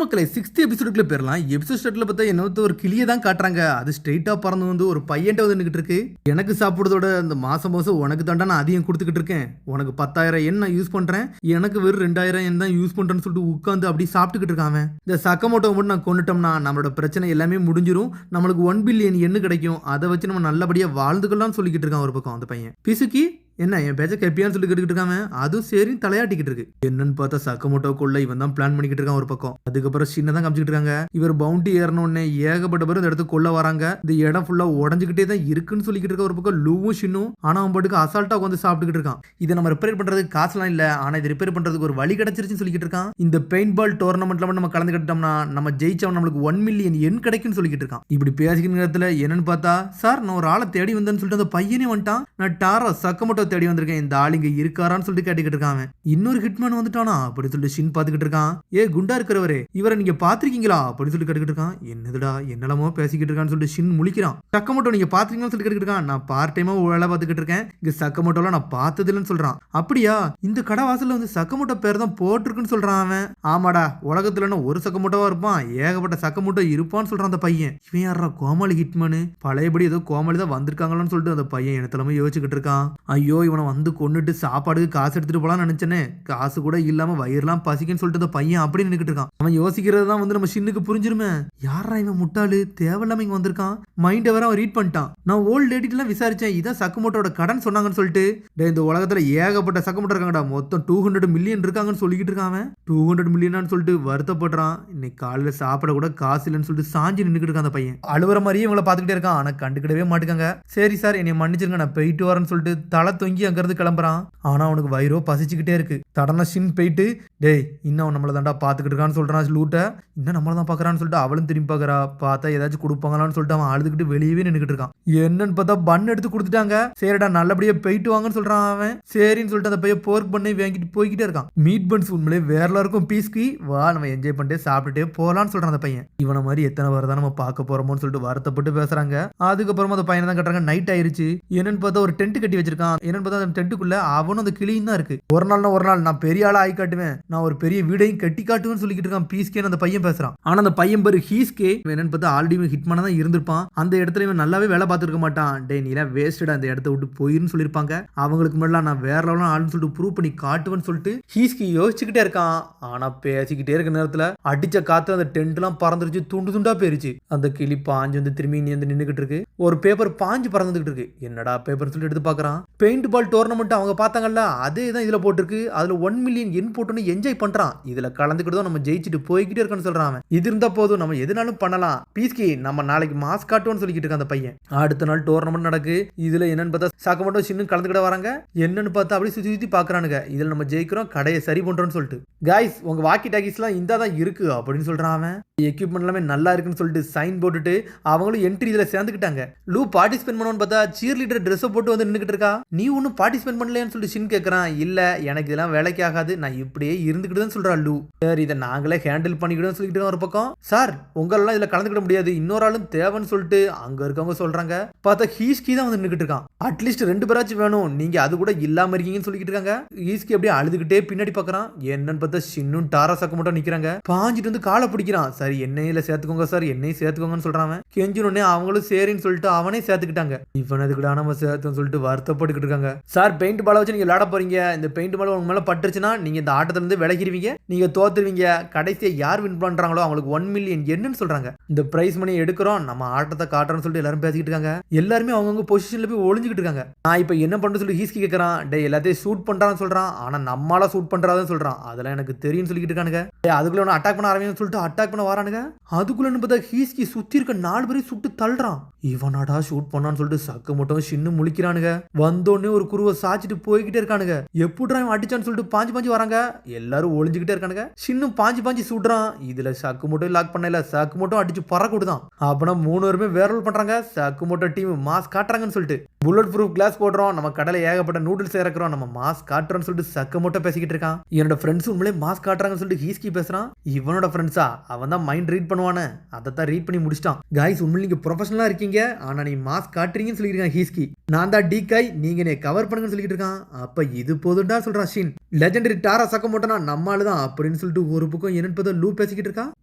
மக்களே 6th எபிசோடுக்குள்ள போயிடலாம். Episode ஸ்டார்ட்ல பார்த்தா என்னத்த ஒரு கிளியை தான் காட்டுறாங்க. அது ஸ்ட்ரைட்டா பறந்து வந்து ஒரு பையன்ட்ட வந்து நின்னுகிட்டு இருக்கு. எனக்கு சாப்பிடுறதோட இந்த மாசம் உனக்கு தாண்டா நான் அதிகம் கொடுத்துக்கிட்டு இருக்கேன். உனக்கு 10,000 எண் நான் யூஸ் பண்றேன், எனக்கு வெறும் 2,000 எண் தான் யூஸ் பண்றேன்னு சொல்லிட்டு உட்காந்து அப்படி சாப்பிட்டுக்கிட்டு இருக்காங்க. இந்த சக்கமோட்டோவை மட்டும் நான் கொண்டுட்டோம்னா நம்மளோட பிரச்சனை எல்லாமே முடிஞ்சிரும். நம்மளுக்கு 1 பில்லியன் எண்ணு கிடைக்கும். அதை வச்சு நம்ம நல்லபடியா வாழ்ந்துக்கலாம்னு சொல்லிக்கிட்டு இருக்கான் ஒரு பக்கம் அந்த பையன். பிசுக்கி என்ன என் பேச்ச கெப்பியான்னு சொல்லி கேட்டுக்கிட்டு இருக்காம அதுவும் சரி தலையாட்டிக்கிட்டு இருக்கு. என்னன்னு பார்த்தா சக்கமோட்டோக்குள்ள இவன் தான் பிளான் பண்ணிக்கிட்டு இருக்கான் ஒரு பக்கம். அதுக்கப்புறம் சின்ன தான் காமிச்சிட்டு இருக்காங்க. இவர் பவுண்டி ஏறணும்னே ஏகப்பட்ட பேர் இந்த இடத்துக்கு கொள்ள வராங்க. இந்த இடம் ஃபுல்லா உடஞ்சுக்கிட்டே தான் இருக்குன்னு சொல்லிக்கிட்டு இருக்க ஒரு பக்கம் லூவும் சின்னும். ஆனா அவன் பாட்டுக்கு அசால்ட்டா வந்து சாப்பிட்டுக்கிட்டு இருக்கான். இதை நம்ம ரிப்பேர் பண்றதுக்கு காசுலாம் இல்ல, ஆனா இதை ரிப்பேர் பண்றதுக்கு ஒரு வழி கிடைச்சிருச்சுன்னு சொல்லிக்கிட்டு இருக்கான். இந்த பெயிண்ட் பால் டோர்னமெண்ட்ல நம்ம கலந்துக்கிட்டோம்னா நம்ம ஜெயிச்சவன் நம்மளுக்கு 1 மில்லியன் எண் கிடைக்கும்னு சொல்லிக்கிட்டு இருக்கான். இப்படி பேசிக்கிற நேரத்துல என்னன்னு பார்த்தா சார் நான் ஒரு ஆளை தேடி வந்தேன்னு சொல்லிட்டு அந்த பையனே வந்துட்டான். நான் டாரா சக்கமோட்டோ தேடி வந்திருக்கேன், இந்த இங்க இருக்காரான்னு சொல்லிட்டு கேட்டுக்கிட்டு இருக்காங்க. இன்னொரு ஹிட்மேன் வந்துட்டானா அப்படி சொல்லிட்டு ஷின் பாத்துக்கிட்டு இருக்கான். ஏ குண்டா இருக்கிறவரே இவரை நீங்க பாத்திருக்கீங்களா அப்படி சொல்லி கேட்டுக்கிட்டு இருக்கான். என்னதுடா என்னெல்லாமோ பேசிக்கிட்டு இருக்கான்னு சொல்லிட்டு ஷின் முழிக்கிறான். சக்கமோட்டோ நீங்க பாத்திருக்கீங்கன்னு சொல்லி கேட்டுக்கிட்டு இருக்கான். நான் பார்ட் டைமா வேலை பார்த்துக்கிட்டு இருக்கேன், இங்க சக்கமோட்டோலாம் நான் பார்த்தது இல்லைன்னு சொல்றான். அப்படியா இந்த கடை வாசல்ல வந்து சக்கமோட்டோ பேர் தான் போட்டிருக்குன்னு சொல்றான் அவன். ஆமாடா உலகத்துல ஒரு சக்கமோட்டோவா இருப்பான், ஏகப்பட்ட சக்கமோட்டோ இருப்பான்னு சொல்றான் அந்த பையன். இவன் யாரா கோமாளி ஹிட்மேனு, பழையபடி ஏதோ கோமாளி தான் வந்திருக்காங்களான்னு சொல்லிட்டு அந்த பையன் எனத்தலமே யோசிச்சுக்கிட்டு இருக்கான். ஐயோ இவனை வந்து கொண்டுட்டு சாப்பாடுக்கு காசு எடுத்துட்டு போலான்னு நினைச்சேனே, காசு கூட இல்லாம வயிறுலாம் பசிக்குன்னு சொல்லிட்டு அந்த பையன் அப்படி நின்னுக்கிட்டு இருக்கான். அவன் யோசிக்கிறது தான் வந்து நம்ம ஷின்னுக்கு புரிஞ்சிருமே. யாரா இவன் முட்டாளு தேவையில்லாம இங்க வந்திருக்கான், மைண்ட வேற அவன் ரீட் பண்ணிட்டான். நான் ஓல்ட் லேடிட்டு எல்லாம் விசாரிச்சேன், இதான் சக்கமோட்டோட கடன் சொன்னாங்கன்னு சொல்லிட்டு. இந்த உலகத்துல ஏகப்பட்ட சக்கமோட்டோ இருக்காங்கடா, மொத்தம் 200 மில்லியன் இருக்காங்கன்னு சொல்லிக்கிட்டு இருக்கான். 200 மில்லியனான்னு சொல்லிட்டு வருத்தப்படுறான். இன்னைக்கு காலையில சாப்பிட கூட காசு இல்லைன்னு சொல்லிட்டு சாஞ்சி நின்னுக்கிட்டு இருக்கான் அந்த பையன். அழுவுற மாதிரியே இவங்களை பாத்துக்கிட்டே இருக்கான், ஆனா கண்டுக்கிடவே மாட்டுக்காங்க. சரி சார் என்னை மன்னிச்சிருங்க நான் போயிட்டு வரேன்னு சொல்லிட்டு தலை தொங்கி அங்க இருந்து கிளம்புறான். ஆனா அவனுக்கு வயிறோ பசிச்சுக்கிட்டே இருக்கு. தடனா ஷின் போயிட்டு டேய் இன்னும் நம்மள தாண்டா பாத்துக்கிட்டு இருக்கான்னு சொல்றான் லூட்ட. இன்னும் நம்மள தான் பாக்குறான்னு சொல்லிட்டு அவளும் திரும்பி பாக்குறா. பார்த்தா ஏதாச்சும் கொடுப்பாங்களான்னு சொல்லிட்டு அவன் அழுதுகிட்டு வெளியவே நின்னுக்கிட்டு இருக்கான். என்னன்னு பார்த்தா பன் எடுத்து கொடுத்துட்டாங்க. சரிடா நல்லபடியா போயிட்டு வாங்கன்னு சொல்றான் அவன். சரின்னு சொல்லிட்டு அந்த பையன் போர்க் பண்ணி வாங்கிட்டு போய்கிட்டே இருக்கான். மீட் பன்ஸ் உண்மையிலே வேற எல்லாருக்கும் பீஸ்கி வா நம்ம என்ஜாய் பண்ணிட்டு சாப்பிட்டுட்டே போலான்னு சொல்றான் அந்த பையன். இவனை மாதிரி எத்தனை பேர் தான் நம்ம பார்க்க போறோமோன்னு சொல்லிட்டு வருத்தப்பட்டு பேசுறாங்க. அதுக்கப்புறமா அந்த பையனை தான் கட்டுறாங்க. நைட் ஆயிருச்சு. என்னன்னு பார்த்தா ஒரு டென்ட் கட்டி வச்சிருக்கான். என்னன்னு பார்த்தா அந்த டென்ட்டுக்குள்ள அவனும் அந்த கிளியும் தான் இருக்கு. ஒரு நாள் நான் பெரிய ஆளா ஆகி காட்டுவேன், நான் ஒரு பெரிய வீடையும் கட்டி காட்டுவேன்னு சொல்லிக்கிட்டு இருக்கான் பீஸ்கே. அந்த பையன் பேசுறான். ஆனா அந்த பையன் பேரு ஹீஸ்கே. என்னன்னு பார்த்தா ஆல்ரெடி ஹிட்மேனா தான் இருந்திருப்பான். அந்த இடத்துல இவன் நல்லாவே வேலை பார்த்துருக்க மாட்டான். டே நீல வேஸ்டடா அந்த இடத்த விட்டு போயிருன்னு சொல்லியிருப்பாங்க. அவங்களுக்கு முன்னாடி நான் வேற லெவலான ஆளுன்னு சொல்லிட்டு ப்ரூவ் பண்ணி காட்டுவேன்னு சொல்லிட்டு ஹீஸ்கி யோசிச்சுக்கிட்டே இருக்கான். ஆனா பேசிக்கிட்டே இருக்க நேரத்துல அடிச்ச காத்து அந்த டென்ட் எல்லாம் பறந்துருச்சு, துண்டு துண்டா போயிருச்சு. அந்த கிளி பாஞ்சு வந்து திரும்பி நீ வந்து நின்னுகிட்டு இருக்கு. ஒரு பேப்பர் பாஞ்சு பறந்துகிட்டு இருக்கு. என்னடா பேப்பர் சொல்லிட்டு எடுத்து பாக்குறான். பெயிண்ட் பால் டோர்னமெண்ட் அவங்க பார்த்தாங்கல்ல அதே தான் இதுல போட்டிருக்கு. அதுல 1 மில்லியன் எண் போட்டு என்ஜாய் பண்றான். இதுல கலந்துக்கிட்டு நம்ம ஜெயிச்சுட்டு போய்கிட்டே இருக்கன்னு சொல்றான். இது இருந்தா போதும் நம்ம எதுனாலும் பண்ணலாம் பீஸ்கி, நம்ம நாளைக்கு மாஸ் காட்டுவோம்னு சொல்லிக்கிட்டு இருக்கான் அந்த பையன். அடுத்த நாள் டோர்னமெண்ட் நடக்கு. இதுல என்னன்னு பார்த்தா சக்கமோட்டோ சின்ன கலந்துக்கிட்ட வராங்க. என்னன்னு பார்த்தா அப்படி சுத்தி சுத்தி பாக்குறானுங்க. இதுல நம்ம ஜெயிக்கிறோம், கடையை சரி பண்றோம்னு சொல்லிட்டு. கைஸ் உங்க வாக்கி டாக்கிஸ் எல்லாம் இந்த தான் இருக்கு அப்படின்னு சொல்றான் அவன். எக்யூப்மெண்ட் எல்லாமே நல்லா இருக்குன்னு சொல்லிட்டு சைன் போட்டுட்டு அவங்களும் என்ட்ரி இதுல சேர்ந்துக்கிட்டாங்க. லூ பார்ட்டிசிபேட் பண்ணணும்னு பார்த்தா சீர் லீடர் ட்ரெஸ் போட்டு வந்து நின்னுக்கிட்டு இருக்கா. நீ ஒன்னும் பார்ட்டிசிபேட் பண்ணலையான்னு சொல்லிட்டு ஷின் கேட்கறான். இல்ல எனக்கு இதெல்லாம் வேலைக்கு ஆகாது, நான் இப்படியே இருந்துக்கிட்டு சொல்றா லூ. சார் இதை நாங்களே ஹேண்டில் பண்ணிக்கிட்டோம் சொல்லிட்டு ஒரு பக்கம். சார் உங்களெல்லாம் இதுல கலந்துக்கிட முடியாது, இன்னொரு ஆளும் தேவைன்னு சொல்லிட்டு அங்க இருக்கவங்க சொல்றாங்க. பார்த்தா ஹீஸ்கி தான் வந்து நின்னுக்கிட்டு இருக்கான். அட்லீஸ்ட் 2 பேராச்சும் வேணும், நீங்க அது கூட இல்லாம இருக்கீங்கன்னு சொல்லிக்கிட்டு இருக்காங்க. ஹீஸ்கி அப்படியே அழுதுகிட்டே பின்னாடி பாக்குறான். என்னன்னு பார்த்தா ஷின்னும் டாரா சக்கமோட்டோ நிக்கிறாங்க. பாஞ்சிட்டு வந்து காலை பிடிக்கிறான். சரி என்னையில சேர்த்துக்கோங்க சார், என்னையும் சேர்த்துக்கோங்கன்னு சொல்றான். கெஞ்சினே அவங்களும் சரின்னு சொல்லிட்டு அவனே சேர்த்துக்கிட்டாங்க. இவன் அதுக்கிட்ட நம்ம சேர்த்துன்னு சொல்லிட்டு வருத்தப்பட்டுக்கிட்டு இருக்காங்க. சார் பெயிண்ட் பாலை வச்சு நீங்க விளையாட போறீங்க, இந்த பெயிண்ட் பால் உங்க மேல பட்டுருச்சுன்னா நீங்க இந்த ஆட்டத்துல இருந்து விலகிடுவீங்க, நீங்க தோத்துருவீங்க. கடைசியா யார் வின் பண்றாங்களோ அவங்களுக்கு 1 மில்லியன் என்னன்னு சொல்றாங்க. இந்த பிரைஸ் மணி எடுக்கிறோம், நம்ம ஆட்டத்தை காட்டுறோம்னு சொல்லிட்டு எல்லாரும் பேசிக்கிட்டு இருக்காங்க. எல்லாருமே அவங்கவுங்க பொசிஷன்ல போய் ஒளிஞ்சுக்கிட்டு இருக்காங்க. நான் இப்ப என்ன பண்றது சொல்லி ஹீஸ்கி கேட்கறான். டே எல்லாத்தையும் ஷூட் பண்றான்னு சொல்றான். ஆனா நம்மளால ஷூட் பண்றாதுன்னு சொல்றான். அதெல்லாம் எனக்கு தெரியும்னு சொல்லிக்கிட்டு இருக்கானுங்க. அதுக்குள்ள ஒன்று அட்டாக் பண்ண ஆரம்பின்னு சொல்லிட்டு அட்டாக் பண்ண வரானுங்க. அதுக்குள்ள பார்த்தா ஹீஸ்கி சுத்தி இருக்க 4 பேரையும் சுட்டு தள்ளுறான். இவனாடா ஷூட் பண்ணான்னு சொல்லிட்டு சக்கமோட்டோ சின்ன முழிக்கிறானுங்க. வந்தோடனே ஒரு குருவை சாச்சிட்டு போய்கிட்டே இருக்கானுங்க. எப்படிடா அடிச்சான்னு சொல்லிட்டு பாஞ்சு வராங்க. எல்லாரும் ஒளிஞ்சுக்கிட்டே இருக்கானுங்க. சின்னும் பாஞ்சு சுடுறான். இதுல சக்கமோட்டோ லாக் பண்ணல, சக்கமோட்டோ அடிச்சு பறக்கூடுதான். அப்பனா 3 பேருமே வேற ரோல் பண்றாங்க. சக்கமோட்டோ டீம் மாஸ் காட்டுறாங்கன்னு சொல்லிட்டு புல்லட் ப்ரூஃப் கிளாஸ் போடுறோம், நம்ம கடலை ஏகப்பட்ட நூடுல்ஸ் இறக்குறோம், நம்ம மாஸ் காட்டுறோம்னு சொல்லிட்டு சக்கமோட்டோ பேசிக்கிட்டு இருக்கான். என்னோட ஃப்ரெண்ட்ஸ் உண்மையிலே மாஸ் காட்டுறாங்கன்னு சொல்லிட்டு ஹீஸ்கி பேசுறான். இவனோட ஃப்ரெண்ட்ஸா அவன் தான் மைண்ட் ரீட் பண்ணுவானே, அதை தான் ரீட் பண்ணி முடிச்சிட்டான். கைஸ் உண்மையில நீங்க ப்ரொஃபஷனலா இருக்கீங்க, ஆனா நீ மாஸ் காட்டுறீங்கன்னு சொல்லியிருக்கான் ஹீஸ்கி. நான் தான் டீகாய், நீங்க என்னை கவர் பண்ணுங்கன்னு சொல்லிட்டு இருக்கான். அப்ப இது போதுண்டா சொல்றான் ஷின். லெஜெண்டரி டாரா சக்கமோட்டோனா நம்ம ஆளுதான் அப்படின்னு சொல்லிட்டு ஒரு பக்கம் என்னன்னு பார்த்தா லூ பேசிக்கிட்டு இருக்கான்.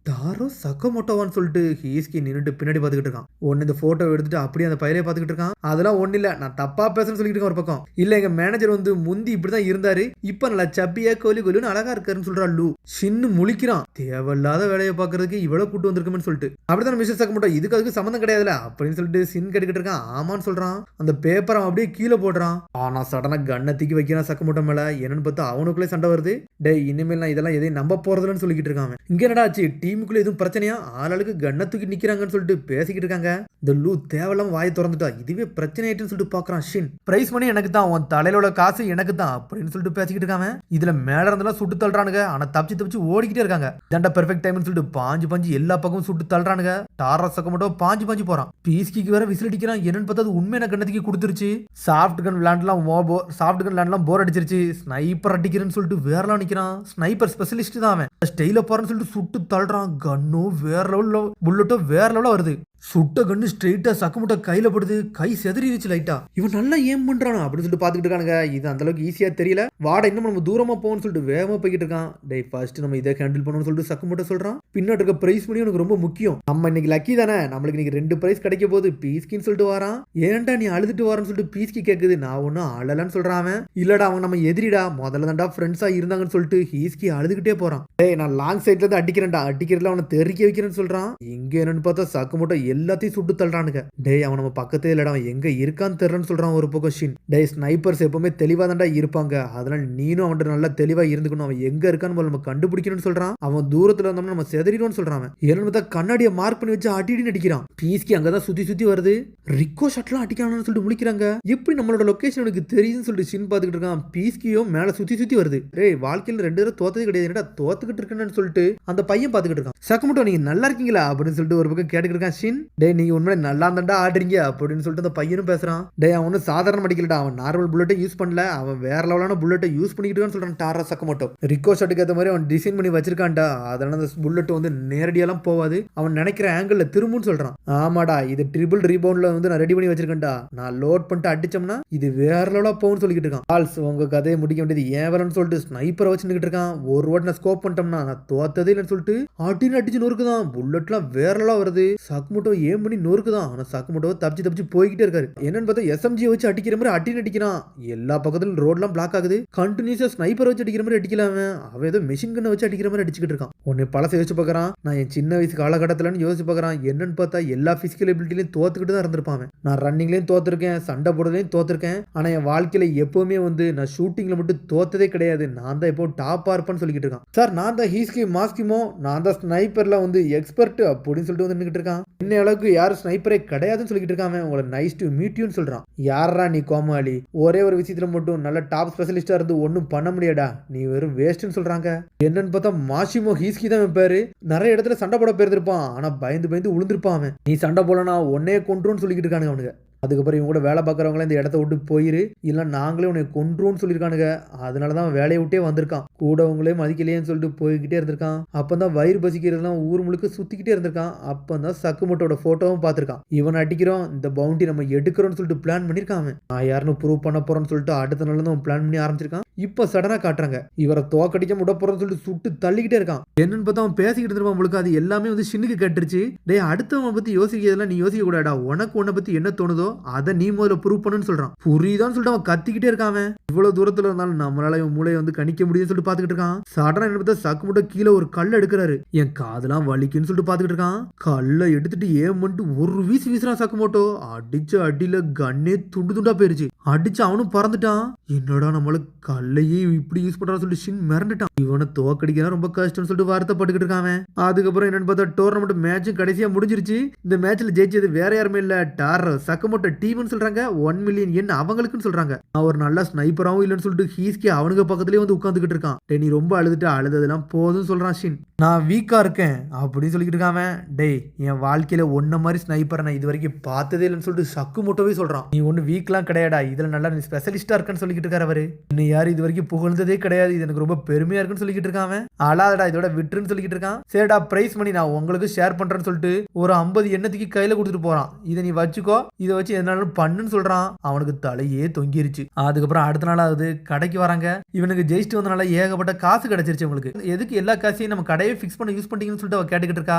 டாரோ சக்கமோட்டோவான்னு சொல்லிட்டு ஹீஸ்கி நின்னுட்டு பின்னாடி பாத்துக்கிட்டு இருக்கான். ஒன்னு இந்த போட்டோ எடுத்துட்டு அப்படியே அந்த பையலே பாத்துக்கிட்டு இருக்கான். அதெல்லாம் ஒண்ணு இல்ல, நான் தப்பா பேசுறேன்னு சொல்லிட்டு இருக்கேன் ஒரு பக்கம். இல்ல எங்க மேனேஜர் வந்து முந்தி இப்படிதான் இருந்தாரு, இப்ப நல்லா சப்பியா கோலி கோலின்னு அழகா இருக்காருன்னு சொல்றா லூ. ஷின்னு முழிக்கிறான். தேவையில்லாத வேலையை பாக்குறதுக்கு இவ்வளவு கூட்டு வந்திருக்குமே சொல்லிட்டு. அப்படிதான் மிஸ்டர் சக்கமோட்டோ இதுக்கு அதுக்கு சம்மந்தம் கிடையாதுல அப்படின்னு சொல்லிட்டு சின் கேட்டுக்கிட்டு இருக்கான். ஆமான்னு சொல்றான். அந்த பேப்பரை அப்படியே கீழே போடுறான். ஆனா சடனா கண்ணை தூக்கி வைக்கிறான் சக்கமோட்டோ மேல. என்னன்னு பார்த்தா அவனுக்குள்ளே சண்டை வருது. டே இனிமேல் நான் இதெல்லாம் எதையும் நம்ப போறதுன்னு சொல்லிக்கிட்டு இருக்காங்க. இங்க என்னடா ஆச்சு, டீமுக்குள்ள எதுவும் பிரச்சனையா, ஆளுக்கு கண்ணை தூக்கி நிக்கிறாங்கன்னு சொல்லிட்டு பேசிக்கிட்டு இருக்காங்க. இந்த லூ தேவையில்லாம வாயை திறந்துட்டா, இதுவே பிரச்சனை ஆயிட்டுன்னு சொல்லிட்டு பாக்குறான் ஷின். பிரைஸ் மணி எனக்கு தான், உன் தலையில காசு எனக்கு தான் அப்படின்னு சொல்லிட்டு பேசிக்கிட்டு இருக்காங்க. இதுல மேல இருந்தெல்லாம் சுட்டு தள்ளுறானுங்க. ஆனா தப்பிச்சு ஓடிக்கிட்டே இருக்காங்க. இதண்டா பெர்ஃபெக்ட் டைம்னு சொல்லிட்டு பாஞ்சு எல்லா பக்கமும் சுட்டு தள்ளுறானுங்க. டாரா சக்கமோட்டோ பாஞ்சு போறான். பீஸ்கிக்கு வேற விசில் அடிக்கிறான். என்னன்னு பார்த்தா உண்மையான கண்ணத்துக்கு கொடுத்துருச்சு. சாஃப்ட் கன் விளையாண்டுலாம் போர் அடிச்சிருச்சு. ஸ்னைப்பர் அடிக்கிறேன்னு சொல்லிட்டு வேறலாம் நிக்கிறான். ஸ்னைப்பர் ஸ்பெஷலிஸ்ட் தான் அவன். ஸ்டைல போறன்னு சொல்லிட்டு சுட்டு தள்ளுறான். கன்னும் வேற லெவல்ல, புல்லட்டும் வேற லெவல்ல வருது. சுட்ட கண்ணு ஸ்ட்ரெயிட்டா சக்கமுட்ட கையில படுது. கை செதறிடுச்சு லைட்டா. இவன் நல்லா ஏம் பண்றானா அப்படின்னு சொல்லிட்டு பாத்துக்கிட்டு இருக்கானுங்க. இது அந்த அளவுக்கு ஈஸியா தெரியல. வாட இன்னும் நம்ம தூரமா போகணும்னு சொல்லிட்டு வேகமா போய்கிட்டு இருக்கான். டே ஃபர்ஸ்ட் நம்ம இதை ஹேண்டில் பண்ணணும்னு சொல்லிட்டு சக்கமுட்ட சொல்றான். பின்னாடி இருக்க பிரைஸ் பண்ணி உனக்கு ரொம்ப முக்கியம். நம்ம இன்னைக்கு லக்கி தானே, நம்மளுக்கு இன்னைக்கு 2 பிரைஸ் கிடைக்க போகுது பீஸ்கின்னு சொல்லிட்டு வரான். ஏன்டா நீ அழுதுட்டு வரன்னு சொல்லிட்டு பீஸ்கி கேக்குது. நான் ஒன்னும் அழலன்னு சொல்றான் அவன். இல்லடா அவங்க நம்ம எதிரிடா, முதல்ல தான்டா ஃப்ரெண்ட்ஸா இருந்தாங்கன்னு சொல்லிட்டு ஹீஸ்கி அழுதுகிட்டே போறான். டே நான் லாங் சைட்ல இருந்து அடிக்கிறேன்டா, அடிக்கிறதுல அவனை தெறிக்க வைக்கிறேன்னு சொல்றான். இங்க என்னன்னு பார்த்தா சக்கமுட்ட எல்லாத்தையும் சுட்டு தள்ளுறானுங்க. டேய் அவன் நம்ம பக்கத்தே இல்லடா, அவன் எங்க இருக்கான்னு தெரியலன்னு சொல்றான் ஒரு பக்கம் ஷின். டேய் ஸ்னைப்பர்ஸ் எப்பவுமே தெளிவா தான்டா இருப்பாங்க, அதனால நீனும் அவன்கிட்ட நல்லா தெளிவா இருந்துக்கணும். அவன் எங்க இருக்கான்னு நம்ம கண்டுபிடிக்கணும்னு சொல்றான். அவன் தூரத்துல இருந்தோம்னா நம்ம செதறிடும்னு சொல்றான். என்னன்னு பார்த்தா கண்ணாடியை மார்க் பண்ணி வச்சு அடின்னு அடிக்கிறான். பீஸ்கி அங்கதான் சுத்தி வருது. ரிக்கோ ஷாட்லாம் அடிக்கிறான்னு சொல்லிட்டு முழிக்கிறாங்க. எப்படி நம்மளோட லொகேஷன் எனக்கு தெரியுதுன்னு சொல்லிட்டு ஷின் பாத்துக்கிட்டு இருக்கான். பீஸ்கியும் மேல சுத்தி வருது. டேய் வாழ்க்கையில 2 தடவை தோத்ததே கிடையாது, என்னடா தோத்துக்கிட்டு இருக்கேன்னு சொல்லிட்டு அந்த பையன் பாத்துக்கிட்டு இருக்கான். சக்கமுட்டோ நீங்க நல்லா இருக்கீங்களா அப்படின்னு சொல்லிட்டு ஒரு பக்கம் கேட்டுக்கிட்டு இருக்கான் ஷின். டேய் நீங்க உண்மையிலே நல்லா இருந்தா ஆடுறீங்க அப்படின்னு சொல்லிட்டு அந்த பையனும் பேசுறான். டே அவன் ஒன்னும் சாதாரண அடிக்கலடா, அவன் நார்மல் புல்லட்டை யூஸ் பண்ணல, அவன் வேற லெவலான புல்லட்டை யூஸ் பண்ணிக்கிட்டு சொல்றான் டாரா சக்கமோட்டோ. ரிக்கோ ஷாட்டுக்கு ஏற்ற மாதிரி அவன் டிசைன் பண்ணி வச்சிருக்கான்டா, அதனால அந்த புல்லட் வந்து நேரடியெல்லாம் போவாது, அவன் நினைக்கிற ஆங்கிள் திரும்புன்னு சொல்றான். ஆமாடா இது ட்ரிபிள் ரீபவுண்ட்ல வந்து நான் ரெடி பண்ணி வச்சிருக்கேன்டா, நான் லோட் பண்ணிட்டு அடிச்சோம்னா இது வேற லெவலா போகும்னு சொல்லிக்கிட்டு இருக்கான். ஆல்ஸ் உங்க கதையை முடிக்க வேண்டியது ஏன் வரன்னு சொல்லிட்டு ஸ்னைப்பரை வச்சுக்கிட்டு இருக்கான். ஒரு வாட் நான் ஸ்கோப் பண்ணிட்டோம்னா நான் தோத்ததே இல்லைன்னு சொல்லிட்டு அடின்னு அடிச்சு நொறுக்குதான். புல்லட்லாம் வேற லெவலா வருது. சக்கமோட்டோ ஏம் பண்ணி நொறுக்குதான். ஆனா சக்கமோட்டோ தப்பிச்சு போய்கிட்டே இருக்காரு. என்னன்னு பார்த்தா எஸ்எம்ஜியை வச்சு அடிக்கிற மாதிரி அடின்னு அடிக்கிறான். எல்லா பக்கத்துலயும் ரோட்லாம் பிளாக் ஆகுது. கண்டினியூஸா ஸ்னைப்பர் வச்சு அடிக்கிற மாதிரி அடிக்கலாம, அவன் ஏதோ மெஷின் கண்ணை வச்சு அடிக்கிற மாதிரி அடிச்சுக்கிட்டு இருக்கான். உன்னை பழச யோசிச்சு பார்க்கறான். நான் என் சின்ன வயசு காலகட்டத்திலன்னு யோசிச்சு பார்க்கறான். என்னன்னு பார்த்தா எல்லா பிசிக்கல் எபிலிட்டிலையும் தோத்துக்கிட்டு தான் இருந்திருப்பான். நான் ரன்னிங்லயும் தோத்துருக்கேன், சண்டை போடுறதுலையும் தோத்துருக்கேன். ஆனா என் வாழ்க்கையில எப்பவுமே வந்து நான் ஷூட்டிங்ல மட்டும் தோத்ததே கிடையாது, நான் தான் எப்போ டாப்பா இருப்பேன்னு சொல்லிக்கிட்டு இருக்கான். சார் நான் தான் ஹீஸ்கி மாஸ்கிமோ, நான் தான் ஸ்னைப்பர்ல வந்து எக்ஸ்பர்ட் அப்படின்னு சொல்லிட்டு வந்து நின்னுட்டு இருக்கான். என்ன அளவுக்கு யாரும் ஸ்னைப்பரே கிடையாதுன்னு சொல்லிக்கிட்டு இருக்கான். உங்களை நைஸ் டு மீட் யூன்னு சொல்றான். யாரா நீ கோமாளி, ஒரே ஒரு விஷயத்துல மட்டும் நல்ல டாப் ஸ்பெஷலிஸ்டா இருந்து ஒன்னும் பண்ண முடியாடா, நீ வெறும் வேஸ்ட்னு சொல்றாங்க. என்னன்னு பார்த்தா மாஷிமோ ஹீஸ்கி தான் பேரு. நிறைய இடத்துல சண்டை போட போயிருந்திருப்பான், ஆனா பயந்து உளுந்திருப்பான் அவன். நீ சண்டை போலனா உன்னே கொன்றுன்னு சொல்லிக்கிட்டு இருக்கானுங்க அவனுங்க. அதுக்கப்புறம் இவங்க கூட வேலை பார்க்குறவங்களே இந்த இடத்த விட்டு போயிரு, இல்லை நாங்களே உன்னை கொன்றுன்னு சொல்லியிருக்கானுங்க. அதனால தான் வேலையை விட்டே வந்திருக்கான். கூட அவங்களே மதிக்கலையேன்னு சொல்லிட்டு போய்கிட்டே இருந்திருக்கான். அப்போ தான் வயிறு பசிக்கிறதுலாம் ஊர் முழுக்க சுற்றிக்கிட்டே இருந்திருக்கான். அப்போ தான் சக்குமட்டோட ஃபோட்டோவும் பார்த்துருக்கான். இவனை அடிக்கிறோம், இந்த பவுண்டி நம்ம எடுக்கிறோன்னு சொல்லிட்டு பிளான் பண்ணியிருக்கான். நான் யாருன்னு ப்ரூவ் பண்ண போறேன்னு சொல்லிட்டு அடுத்த நாள் தான் பிளான் பண்ணி ஆரம்பிச்சிருக்கான். இப்போ சடனாக காட்டுறாங்க இவரை தோக்கடிக்க முட போறோம்னு சொல்லிட்டு சுட்டு தள்ளிக்கிட்டே இருக்கான். என்னன்னு பார்த்தா அவன் பேசிக்கிட்டு இருப்பான். உங்களுக்கு அது எல்லாமே வந்து ஷின்னுக்கு கேட்டுருச்சு. டே அடுத்தவன் பற்றி யோசிக்கிறதெல்லாம் நீ யோசிக்க கூடாடா, உனக்கு உன்னை பற்றி என்ன தோணுதோ அதை நீ முதல்ல ப்ரூவ் பண்ணுன்னு சொல்றான். புரியுதான்னு சொல்லிட்டு அவன் கத்திக்கிட்டே இருக்கான். இவ்வளவு தூரத்துல இருந்தாலும் நம்மளால இவன் மூளையை வந்து கணிக்க முடியும்னு சொல்லிட்டு பாத்துக்கிட்டு இருக்கான். சடனா என்ன பார்த்தா சக்குமுட்ட கீழே ஒரு கல்லை எடுக்கிறாரு. என் காதெல்லாம் வலிக்குன்னு சொல்லிட்டு பாத்துக்கிட்டு இருக்கான். கல்லை எடுத்துட்டு ஏன் பண்ணிட்டு ஒரு வீசுறான் சக்குமோட்டோ. அடிச்ச அடியில கண்ணே துண்டா போயிருச்சு. அடிச்சு அவனும் பறந்துட்டான். என்னடா நம்மளுக்கு கல்லையே இப்படி யூஸ் பண்றான்னு சொல்லிட்டு ஷின் மிரண்டுட்டான். இவனை தோக்கடிக்கலாம் ரொம்ப கஷ்டம்னு சொல்லிட்டு வருத்தப்பட்டுக்கிட்டு இருக்கான். அதுக்கப்புறம் என்னன்னு பார்த்தா டோர்னமெண்ட் மேட்சும் கடைசியா முடிஞ்சிருச்சு. இந்த மேட்ச்ல ஜெயிச்சது வேற யாருமே இல்ல, டாரோ சக்குமோட்டோ டீம் சொல்றாங்க. 1 மில்லியன் yen அவங்களுக்குன்னு சொல்றாங்க. அவர் நல்ல ஸ்னைப்பராவும் இல்லன்னு சொல்லிட்டு ஹீஸ்கி அவனுக்கு பக்கத்துலயே வந்து உட்கார்ந்துகிட்டு இருக்கான். டே நீ ரொம்ப அழுதுட்டு அழுததெல்லாம் போதும் சொல்றான் ஷின். நான் வீக்கா இருக்கேன் அப்படின்னு சொல்லிக்கிட்டு இருக்காம. டேய் என் வாழ்க்கையில ஒன்ன மாதிரி ஸ்னைப்பரை நான் இது வரைக்கும் பார்த்ததே இல்லைன்னு சொல்லிட்டு சக்குமோட்டோவே சொல்றான். நீ ஒண்ணு வீக்லாம் கிடையாடா, இதுல நல்லா நீ ஸ்பெஷலிஸ்டா இருக்கன்னு சொல்லிக்கிட்டு இருக்காரு அவரு. இன்னும் யாரும் இது வரைக்கும் புகழ்ந்ததே கிடையாது, இது எனக்கு ரொம்ப பெருமையா இருக்குன்னு சொல்லிக்கிட்டு இருக்கான். அழாதடா இதோட விட்டுருன்னு சொல்லிக்கிட்டு இருக்கான். சரிடா பிரைஸ் மணி நான் உங்களுக்கு ஷேர் பண்றேன்னு சொல்லிட்டு ஒரு 50 எண்ணத்துக்கு கையில கொடுத்துட்டு போறான். இதை நீ வச்சுக்கோ, இதை வச்சு வச்சு எதனாலும் பண்ணுன்னு சொல்றான். அவனுக்கு தலையே தொங்கிருச்சு. அதுக்கப்புறம் அடுத்த நாள் ஆகுது, கடைக்கு வராங்க. இவனுக்கு ஜெயிச்சுட்டு வந்தனால ஏகப்பட்ட காசு கிடைச்சிருச்சு உங்களுக்கு. எதுக்கு எல்லா காசையும் நம்ம கடையை ஃபிக்ஸ் பண்ண யூஸ் பண்ணிட்டீங்கன்னு சொல்லிட்டு அவ கேட்டுக்கிட்டு இருக்கா.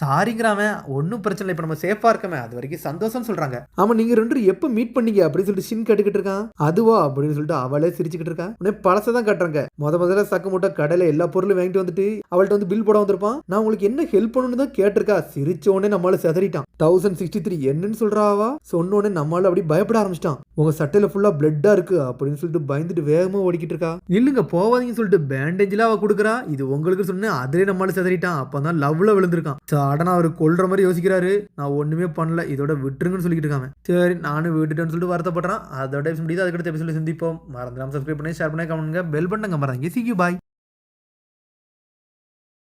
சாரிங்கிறாம ஒன்னும் பிரச்சனை இல்லை, இப்ப நம்ம சேஃபா இருக்கமே அது வரைக்கும் சந்தோஷம் சொல்றாங்க. ஆமா நீங்க ரெண்டு எப்ப மீட் பண்ணீங்க அப்படின்னு சொல்லிட்டு ஷின் கேட்டுக்கிட்டு இருக்கான். அதுவா அப்படின்னு சொல்லிட்டு அவளே சிரிச்சுக்கிட்டு இருக்கா. உடனே பழசதான் காட்டுறாங்க. முதல்ல சக்கு மூட்டை கடையில எல்லா பொருளும் வாங்கிட்டு வந்துட்டு அவள்கிட்ட வந்து பில் போட வந்திருப்பான். நான் உங்களுக்கு என்ன ஹெல்ப் பண்ணணும்னு தான் கேட்டிருக்கா. சிரிச்ச உடனே நம்மளால செதறிட்டான். 1063 என்னன்னு சொல்றாவா. சொன்ன உடனே நம்மளால அப்படி பயப்பட ஆரம்பிச்சிட்டான். உங்க சட்டையில ஃபுல்லா பிளட்டா இருக்கு அப்படின்னு சொல்லிட்டு பயந்துட்டு வேகமா ஓடிக்கிட்டு இருக்கா. இல்லங்க போவாதீங்கன்னு சொல்லிட்டு பேண்டேஜ்ல அவ கொடுக்குறா. இது உங்களுக்கு சொன்ன அதுலயே நம்மளால செதறிட்டான். அப்பதான் லவ்ல விழுந்திருக்கான். சடனா அவரு கொல்ற மாதிரி யோசிக்கிறாரு. நான் ஒண்ணுமே பண்ணல, இதோட விட்டுருங்கன்னு சொல்லிட்டு இருக்காங்க. சரி நானும் விட்டுட்டேன்னு சொல்லிட்டு வருத்தப்படுறான். அதோட முடியுது. அதுக்கடுத்த எபிசோட சந்திப்போம். மறந்துடாம சப்ஸ்கிரைப் பண்ணி ஷேர் பண்ணி கமெண்ட் பெல் பட்டனை மறந்துங்க. See you, bye.